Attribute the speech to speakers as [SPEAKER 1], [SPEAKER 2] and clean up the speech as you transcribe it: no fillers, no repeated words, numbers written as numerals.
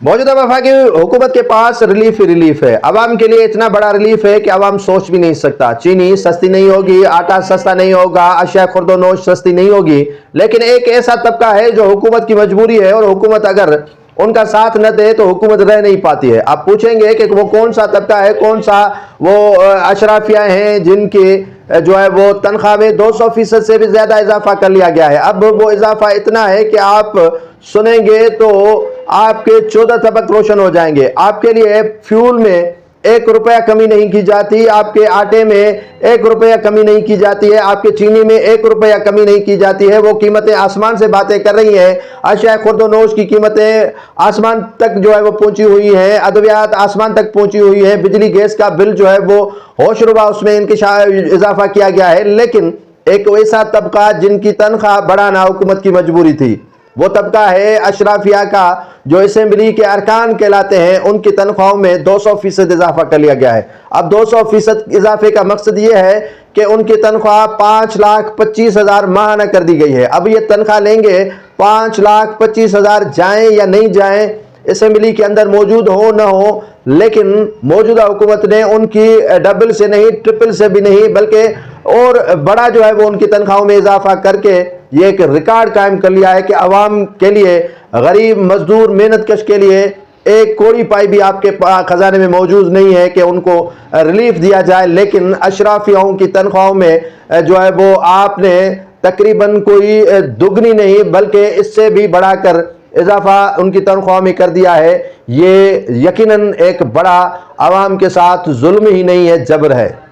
[SPEAKER 1] मौजूदा वफाकी हुकूमत के पास रिलीफ ही रिलीफ है। अवाम के लिए इतना बड़ा रिलीफ है कि अवाम सोच भी नहीं सकता। चीनी सस्ती नहीं होगी, आटा सस्ता नहीं होगा, अशिया खुर्दोनोश सस्ती नहीं होगी, लेकिन एक ऐसा तबका है जो हुकूमत की मजबूरी है, और हुकूमत अगर उनका साथ न दे तो हुकूमत रह नहीं पाती है। आप पूछेंगे कि वो कौन सा तबका है, कौन सा वो अशराफिया हैं जिनकी जो है वो तनख्वाह में 200% से भी ज़्यादा इजाफा कर लिया गया है। अब वो इजाफा इतना है कि आप सुनेंगे तो आपके 14 तबक रोशन हो जाएंगे। आपके लिए फ्यूल में 1 रुपया कमी नहीं की जाती, आपके आटे में 1 रुपया कमी नहीं की जाती है, आपके चीनी में 1 रुपया कमी नहीं की जाती है। वो कीमतें आसमान से बातें कर रही हैं। अशिया खुर्दोनोश की कीमतें आसमान तक जो है वो पहुंची हुई हैं, अद्वियात आसमान तक पहुंची हुई है, बिजली गैस का बिल जो है वो होशरुबा उसमें इजाफा किया गया है। लेकिन एक वैसा तबका जिनकी तनख्वाह बढ़ाना हुकूमत की मजबूरी थी, वो तबका है अशराफिया का, जो असेंबली के अरकान कहलाते हैं। उनकी तनख्वाहों में 200% इजाफा कर लिया गया है। अब 200% इजाफे का मकसद ये है कि उनकी तनख्वाह 5,25,000 माहाना कर दी गई है। अब ये तनख्वाह लेंगे, 5,25,000 जाएं या नहीं जाएं, असेंबली के अंदर मौजूद हो न हो, लेकिन मौजूदा हुकूमत ने उनकी डबल से नहीं, ट्रिपल से भी नहीं, बल्कि और बड़ा जो है वो उनकी तनख्वाहों में इजाफा करके ये एक रिकॉर्ड कायम कर लिया है कि अवाम के लिए, गरीब मजदूर मेहनत कश के लिए एक कोड़ी पाई भी आपके खजाने में मौजूद नहीं है कि उनको रिलीफ दिया जाए। लेकिन अशराफियों की तनख्वाहों में जो है वो आपने तकरीबन कोई दुगनी नहीं बल्कि इससे भी बढ़ाकर इजाफा उनकी तनख्वाह में कर दिया है। ये यकीनन एक बड़ा अवाम के साथ जुल्म ही नहीं है, जबर है।